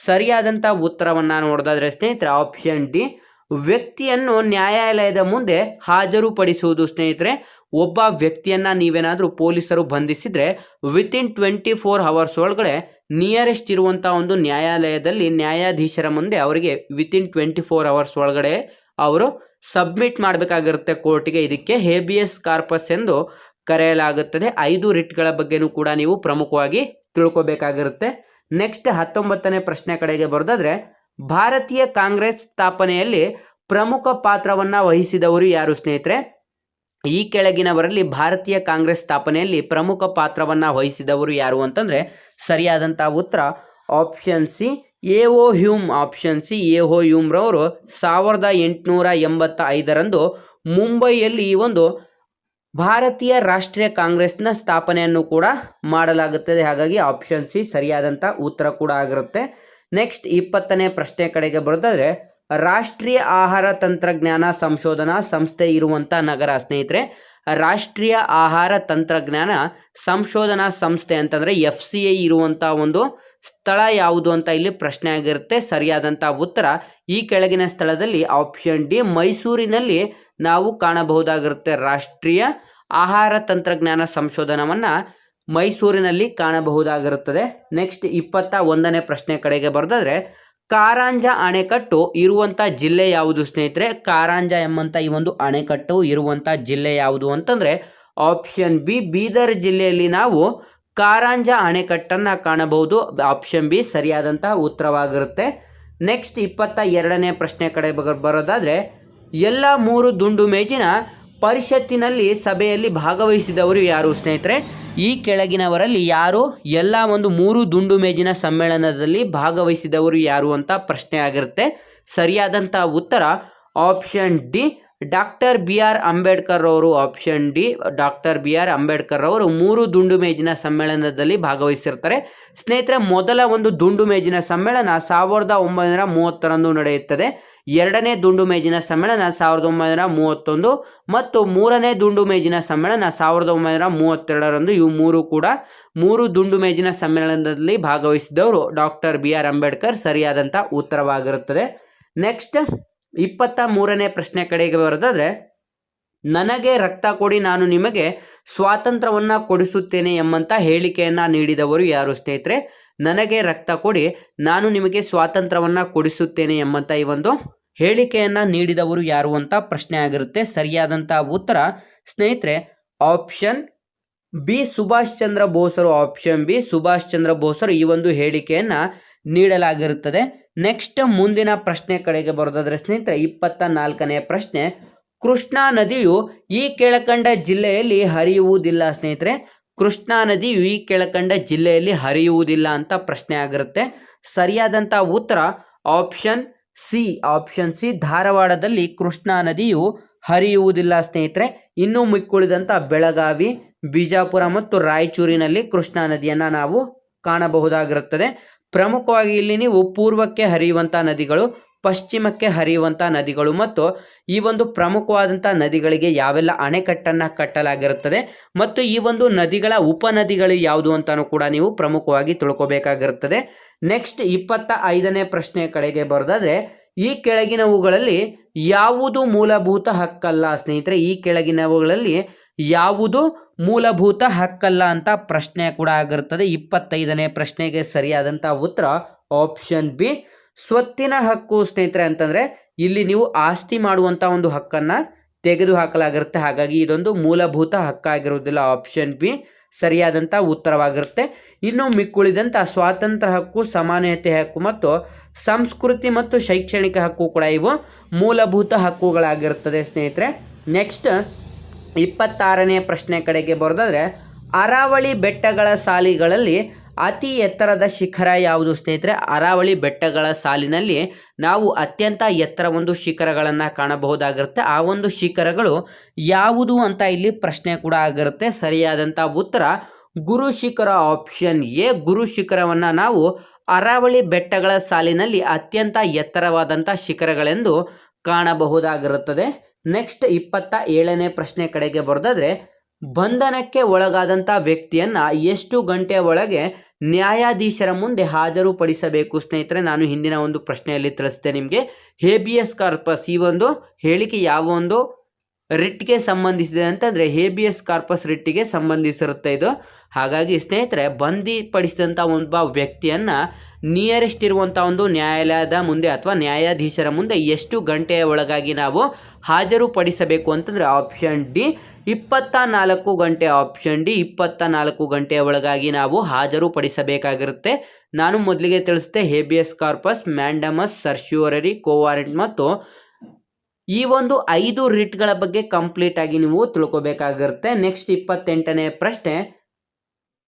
ಸರಿಯಾದಂಥ ಉತ್ತರವನ್ನು ನೋಡೋದಾದರೆ ಸ್ನೇಹಿತರೆ ಆಪ್ಷನ್ ಡಿ ವ್ಯಕ್ತಿಯನ್ನು ನ್ಯಾಯಾಲಯದ ಮುಂದೆ ಹಾಜರುಪಡಿಸುವುದು. ಸ್ನೇಹಿತರೆ, ಒಬ್ಬ ವ್ಯಕ್ತಿಯನ್ನು ನೀವೇನಾದರೂ ಪೊಲೀಸರು ಬಂಧಿಸಿದರೆ ವಿತಿನ್ 24 hours ಒಳಗಡೆ ನಿಯರೆಸ್ಟ್ ಇರುವಂಥ ಒಂದು ನ್ಯಾಯಾಲಯದಲ್ಲಿ ನ್ಯಾಯಾಧೀಶರ ಮುಂದೆ ಅವರಿಗೆ ವಿತಿನ್ 24 hours ಒಳಗಡೆ ಅವರು ಸಬ್ಮಿಟ್ ಮಾಡಬೇಕಾಗಿರುತ್ತೆ ಕೋರ್ಟಿಗೆ. ಇದಕ್ಕೆ ಹೇಬಿಯಸ್ ಕಾರ್ಪಸ್ ಎಂದು ಕರೆಯಲಾಗುತ್ತದೆ. 5 ರಿಟ್ಗಳ ಬಗ್ಗೆನೂ ಕೂಡ ನೀವು ಪ್ರಮುಖವಾಗಿ ತಿಳ್ಕೊಬೇಕಾಗಿರುತ್ತೆ. ನೆಕ್ಸ್ಟ್ 19ನೇ ಪ್ರಶ್ನೆ ಕಡೆಗೆ ಬರೋದಾದರೆ ಭಾರತೀಯ ಕಾಂಗ್ರೆಸ್ ಸ್ಥಾಪನೆಯಲ್ಲಿ ಪ್ರಮುಖ ಪಾತ್ರವನ್ನು ವಹಿಸಿದವರು ಯಾರು ಸ್ನೇಹಿತರೆ? ಈ ಕೆಳಗಿನವರಲ್ಲಿ ಭಾರತೀಯ ಕಾಂಗ್ರೆಸ್ ಸ್ಥಾಪನೆಯಲ್ಲಿ ಪ್ರಮುಖ ಪಾತ್ರವನ್ನು ವಹಿಸಿದವರು ಯಾರು ಅಂತಂದರೆ ಸರಿಯಾದಂಥ ಉತ್ತರ option C A O. Hume. Option C A O. ಹ್ಯೂಮ್ರವರು 1885ರಂದು ಮುಂಬೈಯಲ್ಲಿ ಈ ಒಂದು ಭಾರತೀಯ ರಾಷ್ಟ್ರೀಯ ಕಾಂಗ್ರೆಸ್ನ ಸ್ಥಾಪನೆಯನ್ನು ಕೂಡ ಮಾಡಲಾಗುತ್ತದೆ. ಹಾಗಾಗಿ ಆಪ್ಷನ್ ಸಿ ಸರಿಯಾದಂಥ ಉತ್ತರ ಕೂಡ ಆಗಿರುತ್ತೆ. ನೆಕ್ಸ್ಟ್ 20ನೇ ಪ್ರಶ್ನೆ ಕಡೆಗೆ ಬರೋದಾದರೆ ರಾಷ್ಟ್ರೀಯ ಆಹಾರ ತಂತ್ರಜ್ಞಾನ ಸಂಶೋಧನಾ ಸಂಸ್ಥೆ ಇರುವಂಥ ನಗರ ಸ್ನೇಹಿತರೆ? ರಾಷ್ಟ್ರೀಯ ಆಹಾರ ತಂತ್ರಜ್ಞಾನ ಸಂಶೋಧನಾ ಸಂಸ್ಥೆ ಅಂತಂದರೆ FCI ಇರುವಂಥ ಒಂದು ಸ್ಥಳ ಯಾವುದು ಅಂತ ಇಲ್ಲಿ ಪ್ರಶ್ನೆ ಆಗಿರುತ್ತೆ. ಸರಿಯಾದಂಥ ಉತ್ತರ ಈ ಕೆಳಗಿನ ಸ್ಥಳದಲ್ಲಿ ಆಪ್ಷನ್ ಡಿ ಮೈಸೂರಿನಲ್ಲಿ ನಾವು ಕಾಣಬಹುದಾಗಿರುತ್ತೆ. ರಾಷ್ಟ್ರೀಯ ಆಹಾರ ತಂತ್ರಜ್ಞಾನ ಸಂಶೋಧನವನ್ನು ಮೈಸೂರಿನಲ್ಲಿ ಕಾಣಬಹುದಾಗಿರುತ್ತದೆ. ನೆಕ್ಸ್ಟ್ 21ನೇ ಪ್ರಶ್ನೆ ಕಡೆಗೆ ಬರೋದಾದರೆ ಕಾರಂಜ ಅಣೆಕಟ್ಟು ಇರುವಂಥ ಜಿಲ್ಲೆ ಯಾವುದು ಸ್ನೇಹಿತರೆ? ಕಾರಂಜ ಎಂಬಂಥ ಈ ಒಂದು ಅಣೆಕಟ್ಟು ಇರುವಂಥ ಜಿಲ್ಲೆ ಯಾವುದು ಅಂತಂದರೆ ಆಪ್ಷನ್ ಬಿ ಬೀದರ್ ಜಿಲ್ಲೆಯಲ್ಲಿ ನಾವು ಕಾರಂಜ ಅಣೆಕಟ್ಟನ್ನು ಕಾಣಬಹುದು. ಆಪ್ಷನ್ ಬಿ ಸರಿಯಾದಂಥ ಉತ್ತರವಾಗಿರುತ್ತೆ. ನೆಕ್ಸ್ಟ್ 22ನೇ ಪ್ರಶ್ನೆ ಕಡೆ ಬರೋದಾದರೆ ಎಲ್ಲ 3 ದುಂಡು ಮೇಜಿನ ಪರಿಷತ್ತಿನಲ್ಲಿ ಸಭೆಯಲ್ಲಿ ಭಾಗವಹಿಸಿದವರು ಯಾರು ಸ್ನೇಹಿತರೆ? ಈ ಕೆಳಗಿನವರಲ್ಲಿ ಯಾರು ಎಲ್ಲ ಒಂದು 3 ದುಂಡು ಮೇಜಿನ ಸಮ್ಮೇಳನದಲ್ಲಿ ಭಾಗವಹಿಸಿದವರು ಯಾರು ಅಂತ ಪ್ರಶ್ನೆ ಆಗಿರುತ್ತೆ. ಸರಿಯಾದಂಥ ಉತ್ತರ option D doctor BR Ambedkar ಅವರು. Option D doctor BR Ambedkar ಅವರು 3 ದುಂಡು ಮೇಜಿನ ಸಮ್ಮೇಳನದಲ್ಲಿ ಭಾಗವಹಿಸಿರ್ತಾರೆ. ಸ್ನೇಹಿತರೆ, ಮೊದಲ ಒಂದು ದುಂಡು ಮೇಜಿನ ಸಮ್ಮೇಳನ 1930ರಂದು ನಡೆಯುತ್ತದೆ. 2ನೇ ದುಂಡು ಮೇಜಿನ ಸಮ್ಮೇಳನ 1931 ಮತ್ತು 3ನೇ ದುಂಡು ಮೇಜಿನ ಸಮ್ಮೇಳನ 1932ರಂದು. ಇವು 3 ಕೂಡ 3 ದುಂಡು ಮೇಜಿನ ಸಮ್ಮೇಳನದಲ್ಲಿ ಭಾಗವಹಿಸಿದವರು ಡಾಕ್ಟರ್ BR ಅಂಬೇಡ್ಕರ್ ಸರಿಯಾದಂಥ ಉತ್ತರವಾಗಿರುತ್ತದೆ. ನೆಕ್ಸ್ಟ್ 23ನೇ ಪ್ರಶ್ನೆ ಕಡೆಗೆ ಬರೋದಾದರೆ ನನಗೆ ರಕ್ತ ಕೊಡಿ ನಾನು ನಿಮಗೆ ಸ್ವಾತಂತ್ರ್ಯವನ್ನು ಕೊಡಿಸುತ್ತೇನೆ ಎಂಬಂಥ ಹೇಳಿಕೆಯನ್ನು ನೀಡಿದವರು ಯಾರು ಸ್ನೇಹಿತರೆ? ನನಗೆ ರಕ್ತ ಕೊಡಿ ನಾನು ನಿಮಗೆ ಸ್ವಾತಂತ್ರ್ಯವನ್ನು ಕೊಡಿಸುತ್ತೇನೆ ಎಂಬಂಥ ಈ ಒಂದು ಹೇಳಿಕೆಯನ್ನು ನೀಡಿದವರು ಯಾರು ಅಂತ ಪ್ರಶ್ನೆ ಆಗಿರುತ್ತೆ. ಸರಿಯಾದಂಥ ಉತ್ತರ ಸ್ನೇಹಿತರೆ option B Subhash Chandra ಬೋಸರು. Option B Subhash Chandra ಬೋಸರು ಈ ಒಂದು ಹೇಳಿಕೆಯನ್ನು ನೀಡಲಾಗಿರುತ್ತದೆ. ನೆಕ್ಸ್ಟ್ ಮುಂದಿನ ಪ್ರಶ್ನೆ ಕಡೆಗೆ ಬರೋದಾದರೆ ಸ್ನೇಹಿತರೆ 24ನೇ ಪ್ರಶ್ನೆ ಕೃಷ್ಣಾ ನದಿಯು ಈ ಕೆಳಕಂಡ ಜಿಲ್ಲೆಯಲ್ಲಿ ಹರಿಯುವುದಿಲ್ಲ ಸ್ನೇಹಿತರೆ? ಕೃಷ್ಣಾ ನದಿಯು ಈ ಕೆಳಕಂಡ ಜಿಲ್ಲೆಯಲ್ಲಿ ಹರಿಯುವುದಿಲ್ಲ ಅಂತ ಪ್ರಶ್ನೆ ಆಗಿರುತ್ತೆ. ಸರಿಯಾದಂಥ ಉತ್ತರ ಆಪ್ಷನ್ ಸಿ ಧಾರವಾಡದಲ್ಲಿ ಕೃಷ್ಣಾ ನದಿಯು ಹರಿಯುವುದಿಲ್ಲ ಸ್ನೇಹಿತರೆ. ಇನ್ನು ಮಿಕ್ಕುಳಿದಂಥ ಬೆಳಗಾವಿ, ಬಿಜಾಪುರ ಮತ್ತು ರಾಯಚೂರಿನಲ್ಲಿ ಕೃಷ್ಣಾ ನದಿಯನ್ನು ನಾವು ಕಾಣಬಹುದಾಗಿರುತ್ತದೆ. ಪ್ರಮುಖವಾಗಿ ಇಲ್ಲಿ ನೀವು ಪೂರ್ವಕ್ಕೆ ಹರಿಯುವಂಥ ನದಿಗಳು, ಪಶ್ಚಿಮಕ್ಕೆ ಹರಿಯುವಂಥ ನದಿಗಳು ಮತ್ತು ಈ ಒಂದು ಪ್ರಮುಖವಾದಂಥ ನದಿಗಳಿಗೆ ಯಾವೆಲ್ಲ ಅಣೆಕಟ್ಟನ್ನು ಕಟ್ಟಲಾಗಿರುತ್ತದೆ ಮತ್ತು ಈ ಒಂದು ನದಿಗಳ ಉಪನದಿಗಳು ಯಾವುದು ಅಂತಾನೂ ಕೂಡ ನೀವು ಪ್ರಮುಖವಾಗಿ ತಿಳ್ಕೊಬೇಕಾಗಿರುತ್ತದೆ. ನೆಕ್ಸ್ಟ್ 25ನೇ ಪ್ರಶ್ನೆ ಕಡೆಗೆ ಬರೋದಾದ್ರೆ, ಈ ಕೆಳಗಿನವುಗಳಲ್ಲಿ ಯಾವುದು ಮೂಲಭೂತ ಹಕ್ಕಲ್ಲ ಸ್ನೇಹಿತರೆ. ಈ ಕೆಳಗಿನವುಗಳಲ್ಲಿ ಯಾವುದು ಮೂಲಭೂತ ಹಕ್ಕಲ್ಲ ಅಂತ ಪ್ರಶ್ನೆ ಕೂಡ ಆಗಿರುತ್ತದೆ. 25ನೇ ಪ್ರಶ್ನೆಗೆ ಸರಿಯಾದಂಥ ಉತ್ತರ ಆಪ್ಷನ್ ಬಿ ಸ್ವತ್ತಿನ ಹಕ್ಕು ಸ್ನೇಹಿತರೆ. ಅಂತಂದ್ರೆ ಇಲ್ಲಿ ನೀವು ಆಸ್ತಿ ಮಾಡುವಂತ ಒಂದು ಹಕ್ಕನ್ನ ತೆಗೆದು ಹಾಕಲಾಗಿರುತ್ತೆ. ಹಾಗಾಗಿ ಇದೊಂದು ಮೂಲಭೂತ ಹಕ್ಕಾಗಿರುವುದಿಲ್ಲ. ಆಪ್ಷನ್ ಬಿ ಸರಿಯಾದಂಥ ಉತ್ತರವಾಗಿರುತ್ತೆ. ಇನ್ನು ಮಿಕ್ಕುಳಿದಂಥ ಸ್ವಾತಂತ್ರ್ಯ ಹಕ್ಕು, ಸಮಾನತೆ ಹಕ್ಕು ಮತ್ತು ಸಂಸ್ಕೃತಿ ಮತ್ತು ಶೈಕ್ಷಣಿಕ ಹಕ್ಕು ಕೂಡ ಇವು ಮೂಲಭೂತ ಹಕ್ಕುಗಳಾಗಿರುತ್ತದೆ ಸ್ನೇಹಿತರೆ. ನೆಕ್ಸ್ಟ್ 26ನೇ ಪ್ರಶ್ನೆ ಕಡೆಗೆ ಬರೋದಾದ್ರೆ, ಅರಾವಳಿ ಬೆಟ್ಟಗಳ ಸಾಲಿಗಳಲ್ಲಿ ಅತಿ ಎತ್ತರದ ಶಿಖರ ಯಾವುದು ಸ್ನೇಹಿತರೆ. ಅರಾವಳಿ ಬೆಟ್ಟಗಳ ಸಾಲಿನಲ್ಲಿ ನಾವು ಅತ್ಯಂತ ಎತ್ತರ ಒಂದು ಶಿಖರಗಳನ್ನು ಕಾಣಬಹುದಾಗಿರುತ್ತೆ. ಆ ಒಂದು ಶಿಖರಗಳು ಯಾವುದು ಅಂತ ಇಲ್ಲಿ ಪ್ರಶ್ನೆ ಕೂಡ ಆಗಿರುತ್ತೆ. ಸರಿಯಾದಂಥ ಉತ್ತರ ಗುರು ಶಿಖರ. ಆಪ್ಷನ್ ಎ ಗುರು ಶಿಖರವನ್ನು ನಾವು ಅರಾವಳಿ ಬೆಟ್ಟಗಳ ಸಾಲಿನಲ್ಲಿ ಅತ್ಯಂತ ಎತ್ತರವಾದಂಥ ಶಿಖರಗಳೆಂದು ಕಾಣಬಹುದಾಗಿರುತ್ತದೆ. ನೆಕ್ಸ್ಟ್ 27ನೇ ಪ್ರಶ್ನೆ ಕಡೆಗೆ ಬರೋದಾದ್ರೆ, ಬಂಧನಕ್ಕೆ ಒಳಗಾದಂಥ ವ್ಯಕ್ತಿಯನ್ನ ಎಷ್ಟು ಗಂಟೆಯ ಒಳಗೆ ನ್ಯಾಯಾಧೀಶರ ಮುಂದೆ ಹಾಜರುಪಡಿಸಬೇಕು ಸ್ನೇಹಿತರೆ. ನಾನು ಹಿಂದಿನ ಒಂದು ಪ್ರಶ್ನೆಯಲ್ಲಿ ತಿಳಿಸಿದೆ ನಿಮಗೆ. ಹೇಬಿಯಸ್ ಕಾರ್ಪಸ್ ಈ ಒಂದು ಹೇಳಿಕೆ ಯಾವ ಒಂದು ರಿಟ್ಗೆ ಸಂಬಂಧಿಸಿದೆ ಅಂತಂದರೆ ಹೇಬಿಯಸ್ ಕಾರ್ಪಸ್ ರಿಟ್ಟಿಗೆ ಸಂಬಂಧಿಸಿರುತ್ತೆ ಇದು. ಹಾಗಾಗಿ ಸ್ನೇಹಿತರೆ, ಬಂಧಿಪಡಿಸಿದಂಥ ಒಬ್ಬ ವ್ಯಕ್ತಿಯನ್ನು ನಿಯರೆಸ್ಟ್ ಇರುವಂಥ ಒಂದು ನ್ಯಾಯಾಲಯದ ಮುಂದೆ ಅಥವಾ ನ್ಯಾಯಾಧೀಶರ ಮುಂದೆ ಎಷ್ಟು ಗಂಟೆಯ ಒಳಗಾಗಿ ನಾವು ಹಾಜರುಪಡಿಸಬೇಕು ಅಂತಂದರೆ ಆಪ್ಷನ್ ಡಿ 24 ಗಂಟೆ. ಆಪ್ಷನ್ ಡಿ 24 ಗಂಟೆಯ ಒಳಗಾಗಿ ನಾವು ಹಾಜರುಪಡಿಸಬೇಕಾಗಿರುತ್ತೆ. ನಾನು ಮೊದಲಿಗೆ ತಿಳಿಸಿದೆ ಹೇಬಿಯಸ್ ಕಾರ್ಪಸ್, ಮ್ಯಾಂಡಮಸ್, ಸರ್ಶ್ಯೂರರಿ, ಕೋವಾರೆಂಟ್ ಮತ್ತು ಈ ಒಂದು 5 ರಿಟ್ಗಳ ಬಗ್ಗೆ ಕಂಪ್ಲೀಟ್ ಆಗಿ ನೀವು ತಿಳ್ಕೊಬೇಕಾಗಿರುತ್ತೆ. ನೆಕ್ಸ್ಟ್ 28ನೇ ಪ್ರಶ್ನೆ,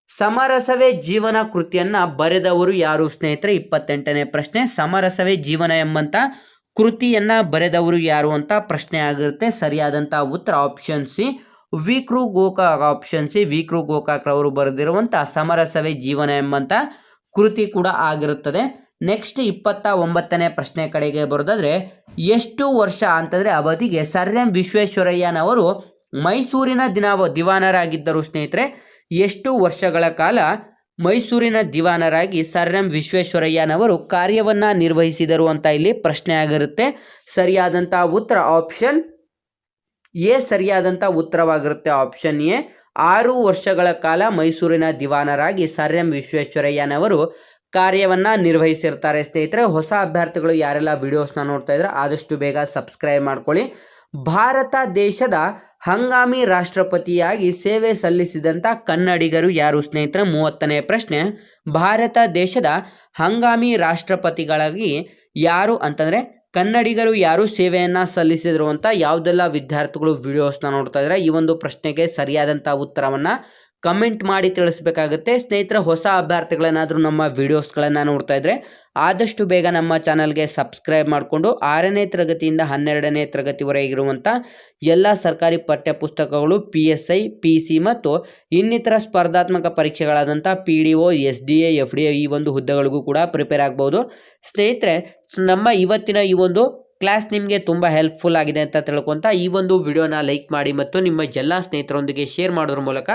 ಸಮರಸವೇ ಜೀವನ ಕೃತಿಯನ್ನ ಬರೆದವರು ಯಾರು ಸ್ನೇಹಿತರೆ. 28ನೇ ಪ್ರಶ್ನೆ, ಸಮರಸವೇ ಜೀವನ ಎಂಬಂತ ಕೃತಿಯನ್ನ ಬರೆದವರು ಯಾರು ಅಂತ ಪ್ರಶ್ನೆ ಆಗಿರುತ್ತೆ. ಸರಿಯಾದಂಥ ಉತ್ತರ option C V K. Gokak. Option C V K. Gokak ರವರು ಬರೆದಿರುವಂಥ ಸಮರಸವೇ ಜೀವನ ಎಂಬಂತ ಕೃತಿ ಕೂಡ ಆಗಿರುತ್ತದೆ. ನೆಕ್ಸ್ಟ್ 29ನೇ ಪ್ರಶ್ನೆ ಕಡೆಗೆ ಬರೋದಾದ್ರೆ, ಎಷ್ಟು ವರ್ಷ ಅಂತಂದರೆ ಅವಧಿಗೆ ಸರ್ ಎಂ ವಿಶ್ವೇಶ್ವರಯ್ಯನವರು ಮೈಸೂರಿನ ದಿವಾನರಾಗಿದ್ದರು ಸ್ನೇಹಿತರೆ. ಎಷ್ಟು ವರ್ಷಗಳ ಕಾಲ ಮೈಸೂರಿನ ದಿವಾನರಾಗಿ ಸರ್ ಎಂ ವಿಶ್ವೇಶ್ವರಯ್ಯನವರು ಕಾರ್ಯವನ್ನು ನಿರ್ವಹಿಸಿದರು ಅಂತ ಇಲ್ಲಿ ಪ್ರಶ್ನೆ ಆಗಿರುತ್ತೆ. ಸರಿಯಾದಂಥ ಉತ್ತರ ಆಪ್ಷನ್ ಎ ಸರಿಯಾದಂಥ ಉತ್ತರವಾಗಿರುತ್ತೆ. ಆಪ್ಷನ್ ಎ 6 ವರ್ಷಗಳ ಕಾಲ ಮೈಸೂರಿನ ದಿವಾನರಾಗಿ ಸರ್ ಎಂ ವಿಶ್ವೇಶ್ವರಯ್ಯನವರು ಕಾರ್ಯವನ್ನು ನಿರ್ವಹಿಸಿರ್ತಾರೆ ಸ್ನೇಹಿತರೆ. ಹೊಸ ಅಭ್ಯರ್ಥಿಗಳು ಯಾರೆಲ್ಲ ವಿಡಿಯೋಸ್ನ ನೋಡ್ತಾ ಇದ್ರೆ ಆದಷ್ಟು ಬೇಗ ಸಬ್ಸ್ಕ್ರೈಬ್ ಮಾಡ್ಕೊಳ್ಳಿ. ಭಾರತ ದೇಶದ ಹಂಗಾಮಿ ರಾಷ್ಟ್ರಪತಿಯಾಗಿ ಸೇವೆ ಸಲ್ಲಿಸಿದಂಥ ಕನ್ನಡಿಗರು ಯಾರು ಸ್ನೇಹಿತರೆ. 30ನೇ ಪ್ರಶ್ನೆ, ಭಾರತ ದೇಶದ ಹಂಗಾಮಿ ರಾಷ್ಟ್ರಪತಿಗಳಾಗಿ ಯಾರು ಅಂತಂದರೆ ಕನ್ನಡಿಗರು ಯಾರು ಸೇವೆಯನ್ನು ಸಲ್ಲಿಸಿದ್ರು ಅಂತ ಯಾವುದೆಲ್ಲ ವಿದ್ಯಾರ್ಥಿಗಳು ವಿಡಿಯೋಸ್ನ ನೋಡ್ತಾ ಇದ್ದಾರೆ ಈ ಒಂದು ಪ್ರಶ್ನೆಗೆ ಸರಿಯಾದಂಥ ಉತ್ತರವನ್ನು ಕಮೆಂಟ್ ಮಾಡಿ ತಿಳಿಸ್ಬೇಕಾಗುತ್ತೆ ಸ್ನೇಹಿತರೆ. ಹೊಸ ಅಭ್ಯರ್ಥಿಗಳೇನಾದರೂ ನಮ್ಮ ವಿಡಿಯೋಸ್ಗಳನ್ನು ನೋಡ್ತಾ ಇದ್ದರೆ ಆದಷ್ಟು ಬೇಗ ನಮ್ಮ ಚಾನಲ್ಗೆ ಸಬ್ಸ್ಕ್ರೈಬ್ ಮಾಡಿಕೊಂಡು 6ನೇ ತರಗತಿಯಿಂದ 12ನೇ ತರಗತಿವರೆಗೆ ಇರುವಂಥ ಎಲ್ಲ ಸರ್ಕಾರಿ ಪಠ್ಯಪುಸ್ತಕಗಳು PSI, PC ಮತ್ತು ಇನ್ನಿತರ ಸ್ಪರ್ಧಾತ್ಮಕ ಪರೀಕ್ಷೆಗಳಾದಂಥ PDO, SDA, FDA ಈ ಒಂದು ಹುದ್ದೆಗಳಿಗೂ ಕೂಡ ಪ್ರಿಪೇರ್ ಆಗ್ಬೋದು ಸ್ನೇಹಿತರೆ. ನಮ್ಮ ಇವತ್ತಿನ ಈ ಒಂದು ಕ್ಲಾಸ್ ನಿಮಗೆ ತುಂಬ ಹೆಲ್ಪ್ಫುಲ್ ಆಗಿದೆ ಅಂತ ತಿಳ್ಕೊಂತ ಈ ಒಂದು ವಿಡಿಯೋನ ಲೈಕ್ ಮಾಡಿ ಮತ್ತು ನಿಮ್ಮ ಎಲ್ಲ ಸ್ನೇಹಿತರೊಂದಿಗೆ ಶೇರ್ ಮಾಡೋದ್ರ ಮೂಲಕ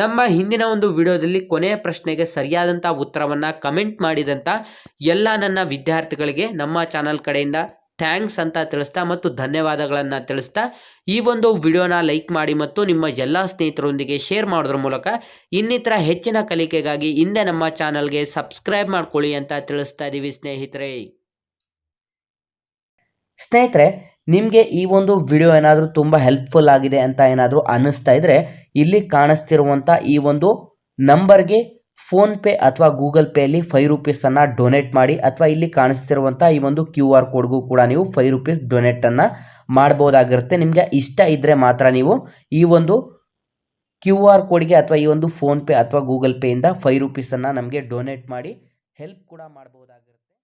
ನಮ್ಮ ಹಿಂದಿನ ಒಂದು ವಿಡಿಯೋದಲ್ಲಿ ಕೊನೆಯ ಪ್ರಶ್ನೆಗೆ ಸರಿಯಾದಂಥ ಉತ್ತರವನ್ನು ಕಮೆಂಟ್ ಮಾಡಿದಂಥ ಎಲ್ಲ ನನ್ನ ವಿದ್ಯಾರ್ಥಿಗಳಿಗೆ ನಮ್ಮ ಚಾನಲ್ ಕಡೆಯಿಂದ ಥ್ಯಾಂಕ್ಸ್ ಅಂತ ತಿಳಿಸ್ತಾ ಮತ್ತು ಧನ್ಯವಾದಗಳನ್ನು ತಿಳಿಸ್ತಾ ಈ ಒಂದು ವಿಡಿಯೋನ ಲೈಕ್ ಮಾಡಿ ಮತ್ತು ನಿಮ್ಮ ಎಲ್ಲ ಸ್ನೇಹಿತರೊಂದಿಗೆ ಶೇರ್ ಮಾಡೋದ್ರ ಮೂಲಕ ಇನ್ನಿತರ ಹೆಚ್ಚಿನ ಕಲಿಕೆಗಾಗಿ ಹಿಂದೆ ನಮ್ಮ ಚಾನಲ್ಗೆ ಸಬ್ಸ್ಕ್ರೈಬ್ ಮಾಡ್ಕೊಳ್ಳಿ ಅಂತ ತಿಳಿಸ್ತಾ ಇದ್ದೀವಿ ಸ್ನೇಹಿತರೆ. ನಿಮಗೆ ಈ ಒಂದು ವಿಡಿಯೋ ಏನಾದರೂ ತುಂಬ ಹೆಲ್ಪ್ಫುಲ್ ಆಗಿದೆ ಅಂತ ಏನಾದರೂ ಅನ್ನಿಸ್ತಾ ಇದ್ದರೆ ಇಲ್ಲಿ ಕಾಣಿಸ್ತಿರುವಂಥ ಈ ಒಂದು ನಂಬರ್ಗೆ ಫೋನ್ಪೇ ಅಥವಾ ಗೂಗಲ್ ಪೇಯಲ್ಲಿ 5 ರೂಪೀಸನ್ನು ಡೊನೇಟ್ ಮಾಡಿ ಅಥವಾ ಇಲ್ಲಿ ಕಾಣಿಸ್ತಿರುವಂಥ ಈ ಒಂದು QR ಕೋಡ್ಗೂ ಕೂಡ ನೀವು 5 ರೂಪೀಸ್ ಡೊನೇಟನ್ನು ಮಾಡ್ಬೋದಾಗಿರುತ್ತೆ. ನಿಮಗೆ ಇಷ್ಟ ಇದ್ದರೆ ಮಾತ್ರ ನೀವು ಈ ಒಂದು QR ಕೋಡ್ಗೆ ಅಥವಾ ಈ ಒಂದು ಫೋನ್ಪೇ ಅಥವಾ ಗೂಗಲ್ ಪೇಯಿಂದ 5 ರುಪೀಸನ್ನು ನಮಗೆ ಡೊನೇಟ್ ಮಾಡಿ ಹೆಲ್ಪ್ ಕೂಡ ಮಾಡ್ಬೋದಾಗಿರುತ್ತೆ.